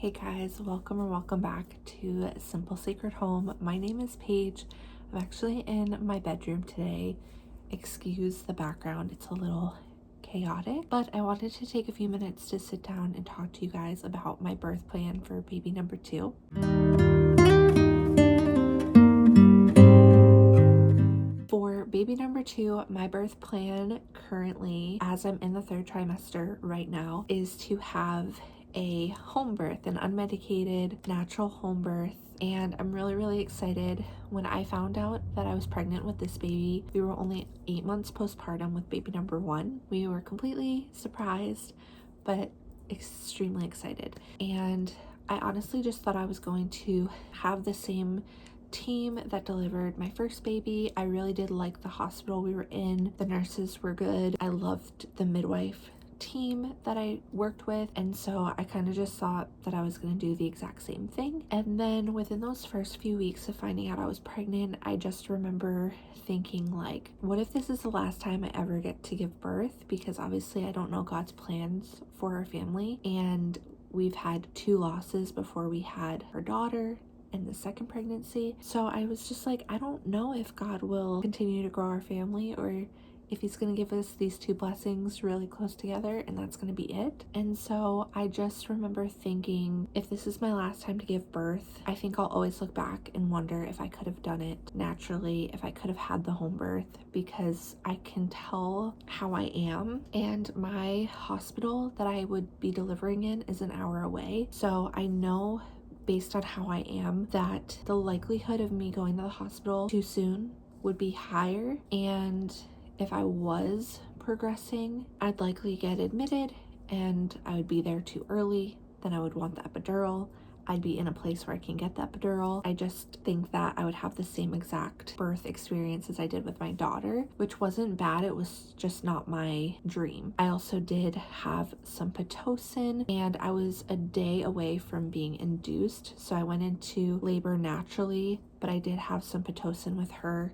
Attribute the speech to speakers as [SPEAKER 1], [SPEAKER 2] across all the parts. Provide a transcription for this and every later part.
[SPEAKER 1] Hey guys, welcome back to Simple Sacred Home. My name is Paige. I'm actually in my bedroom today. Excuse the background, it's a little chaotic, but I wanted to take a few minutes to sit down and talk to you guys about my birth plan for baby number 2. For baby number 2, my birth plan currently, as I'm in the 3rd trimester right now, is to have a home birth, an unmedicated natural home birth. And I'm really excited. When I found out that I was pregnant with this baby, we were only 8 months postpartum with baby number 1. We were completely surprised, but extremely excited. And I honestly just thought I was going to have the same team that delivered my first baby. I really did like the hospital we were in. The nurses were good. I loved the midwife team that I worked with, and so I kind of just thought that I was going to do the exact same thing. And then within those first few weeks of finding out I was pregnant, I just remember thinking, like, what if this is the last time I ever get to give birth? Because obviously I don't know God's plans for our family, and we've had 2 losses before we had our daughter in the second pregnancy. So I was just like, I don't know if God will continue to grow our family, or if he's going to give us these 2 blessings really close together and that's going to be it. And so I just remember thinking, if this is my last time to give birth, I think I'll always look back and wonder if I could have done it naturally, if I could have had the home birth, because I can tell how I am, and my hospital that I would be delivering in is an hour away. So I know, based on how I am, that the likelihood of me going to the hospital too soon would be higher, and if I was progressing, I'd likely get admitted and I would be there too early. Then I would want the epidural. I'd be in a place where I can get the epidural. I just think that I would have the same exact birth experience as I did with my daughter, which wasn't bad. It was just not my dream. I also did have some Pitocin, and I was a day away from being induced. So I went into labor naturally, but I did have some Pitocin with her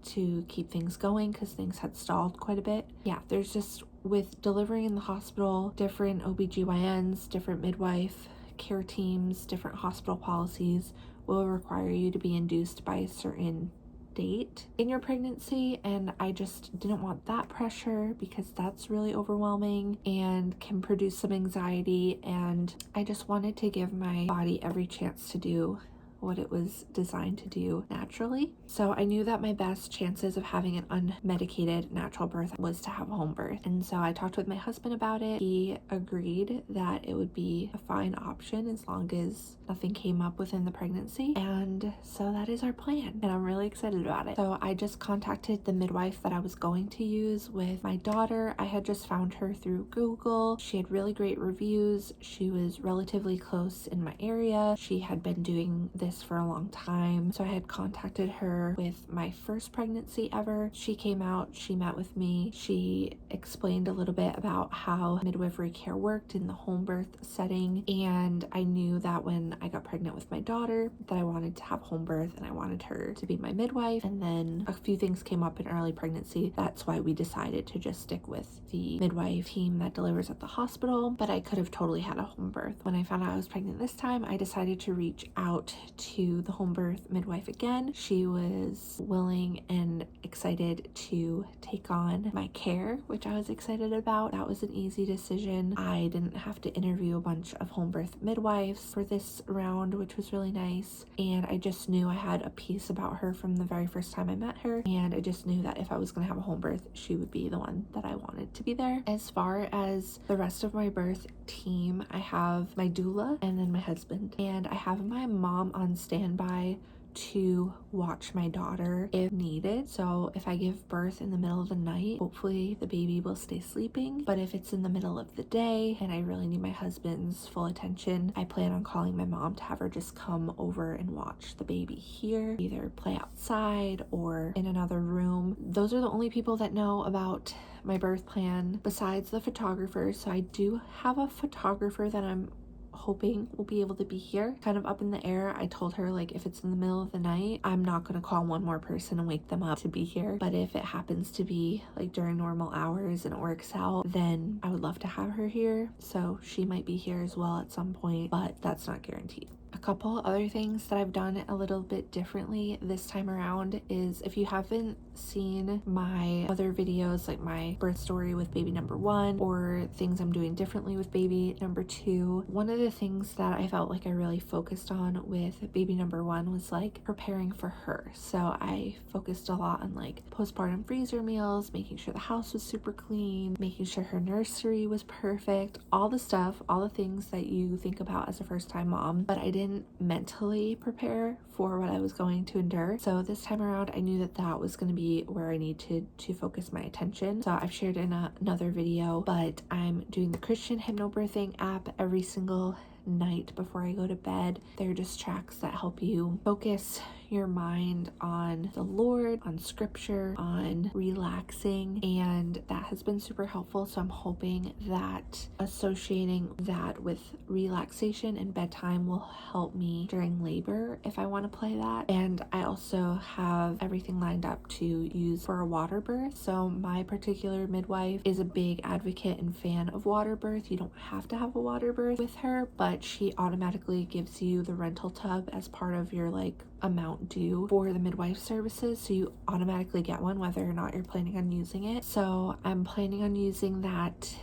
[SPEAKER 1] to keep things going because things had stalled quite a bit. Yeah, there's just, with delivering in the hospital, different OBGYNs, different midwife care teams, different hospital policies will require you to be induced by a certain date in your pregnancy, and I just didn't want that pressure because that's really overwhelming and can produce some anxiety, and I just wanted to give my body every chance to do what it was designed to do naturally. So I knew that my best chances of having an unmedicated natural birth was to have a home birth. And so I talked with my husband about it. He agreed that it would be a fine option as long as nothing came up within the pregnancy. And so that is our plan, and I'm really excited about it. So I just contacted the midwife that I was going to use with my daughter. I had just found her through Google. She had really great reviews. She was relatively close in my area. She had been doing this for a long time. So I had contacted her with my first pregnancy ever. She came out, she met with me, she explained a little bit about how midwifery care worked in the home birth setting, and I knew that when I got pregnant with my daughter that I wanted to have home birth and I wanted her to be my midwife. And then a few things came up in early pregnancy. That's why we decided to just stick with the midwife team that delivers at the hospital, but I could have totally had a home birth. When I found out I was pregnant this time, I decided to reach out to the home birth midwife again. She was willing and excited to take on my care, which I was excited about. That was an easy decision. I didn't have to interview a bunch of home birth midwives for this round, which was really nice. And I just knew I had a piece about her from the very first time I met her, and I just knew that if I was going to have a home birth, she would be the one that I wanted to be there. As far as the rest of my birth team, I have my doula and then my husband, and I have my mom on standby to watch my daughter if needed. So if I give birth in the middle of the night, hopefully the baby will stay sleeping. But if it's in the middle of the day and I really need my husband's full attention, I plan on calling my mom to have her just come over and watch the baby here, either play outside or in another room. Those are the only people that know about my birth plan besides the photographer. So I do have a photographer that I'm hoping will be able to be here. Kind of up in the air. I told her, like, if it's in the middle of the night, I'm not going to call one more person and wake them up to be here. But if it happens to be like during normal hours and it works out, then I would love to have her here. So she might be here as well at some point, but that's not guaranteed. A couple other things that I've done a little bit differently this time around is, if you haven't seen my other videos, like my birth story with baby number 1 or things I'm doing differently with baby number 2, one of the things that I felt like I really focused on with baby number 1 was like preparing for her. So I focused a lot on like postpartum freezer meals, making sure the house was super clean, making sure her nursery was perfect, all the stuff, all the things that you think about as a first-time mom. But I didn't mentally prepare for what I was going to endure. So this time around, I knew that that was going to be where I needed to focus my attention. So I've shared in another video, but I'm doing the Christian hypnobirthing app every single night before I go to bed. They're just tracks that help you focus your mind on the Lord, on scripture, on relaxing, and that has been super helpful. So I'm hoping that associating that with relaxation and bedtime will help me during labor if I want to play that. And I also have everything lined up to use for a water birth. So my particular midwife is a big advocate and fan of water birth. You don't have to have a water birth with her, but she automatically gives you the rental tub as part of your like amount due for the midwife services, so you automatically get one whether or not you're planning on using it. So I'm planning on using that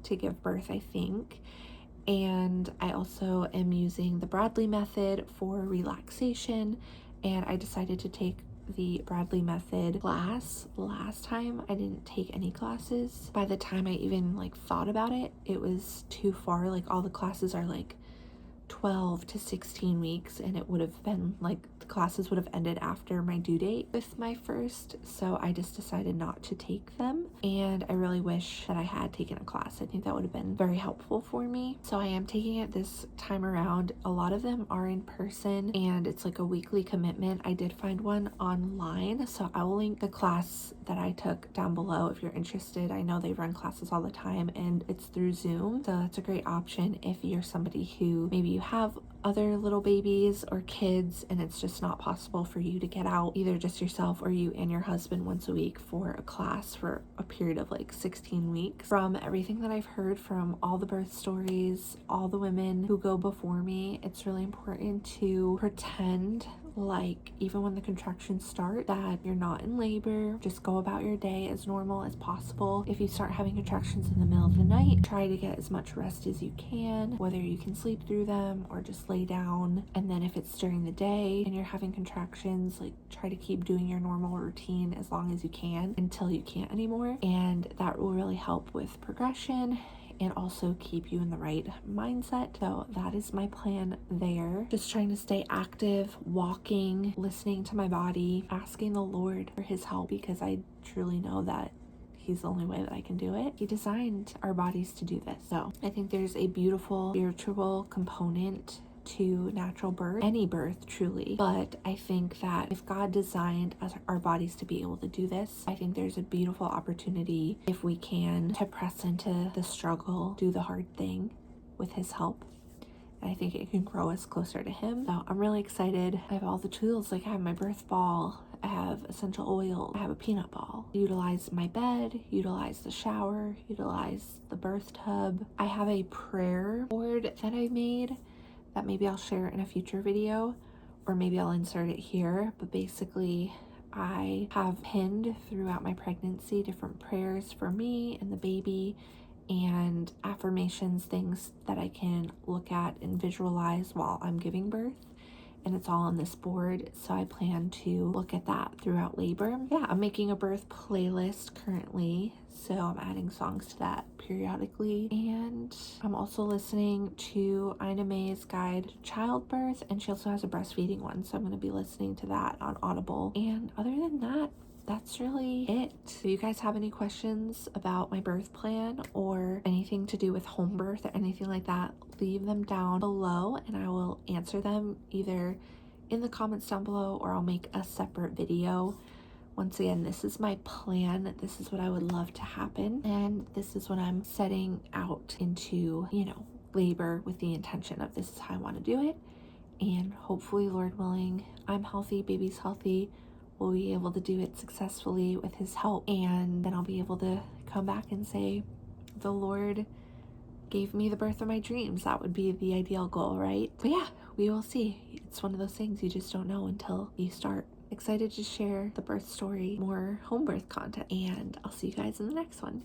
[SPEAKER 1] to give birth, I think. And I also am using the Bradley method for relaxation, and I decided to take the Bradley method class last time. I didn't take any classes. By the time I even like thought about it, it was too far. Like all the classes are like 12 to 16 weeks, and it would have been like the classes would have ended after my due date with my first, so I just decided not to take them. And I really wish that I had taken a class. I think that would have been very helpful for me. So I am taking it this time around. A lot of them are in person, and it's like a weekly commitment. I did find one online, so I will link the class that I took down below if you're interested. I know they run classes all the time, and it's through Zoom, so that's a great option if you're somebody who maybe you have other little babies or kids and it's just not possible for you to get out, either just yourself or you and your husband once a week for a class for a period of like 16 weeks. From everything that I've heard from all the birth stories, all the women who go before me, it's really important to pretend like even when the contractions start that you're not in labor. Just go about your day as normal as possible. If you start having contractions in the middle of the night, try to get as much rest as you can, whether you can sleep through them or just lay down. And then if it's during the day and you're having contractions, like try to keep doing your normal routine as long as you can until you can't anymore, and that will really help with progression and also keep you in the right mindset. So that is my plan there. Just trying to stay active, walking, listening to my body, asking the Lord for his help, because I truly know that he's the only way that I can do it. He designed our bodies to do this. So I think there's a beautiful spiritual component to natural birth, any birth truly, but I think that if God designed our bodies to be able to do this, I think there's a beautiful opportunity, if we can, to press into the struggle, do the hard thing with his help. And I think it can grow us closer to him. So I'm really excited. I have all the tools. Like I have my birth ball, I have essential oil, I have a peanut ball. Utilize my bed, utilize the shower, utilize the birth tub. I have a prayer board that I made that maybe I'll share in a future video, or maybe I'll insert it here. But basically, I have pinned throughout my pregnancy different prayers for me and the baby, and affirmations, things that I can look at and visualize while I'm giving birth. And it's all on this board, so I plan to look at that throughout labor. Yeah, I'm making a birth playlist currently, so I'm adding songs to that periodically. And I'm also listening to Ina May's guide to childbirth, and she also has a breastfeeding one, so I'm going to be listening to that on Audible. And other than that, that's really it. If you guys have any questions about my birth plan or anything to do with home birth or anything like that, leave them down below and I will answer them either in the comments down below or I'll make a separate video. Once again, this is my plan. This is what I would love to happen, and this is what I'm setting out into, labor with the intention of this is how I want to do it. And hopefully, Lord willing, I'm healthy, baby's healthy, we'll be able to do it successfully with his help. And then I'll be able to come back and say, the Lord gave me the birth of my dreams. That would be the ideal goal, right? But yeah, we will see. It's one of those things you just don't know until you start. Excited to share the birth story, more home birth content, and I'll see you guys in the next one.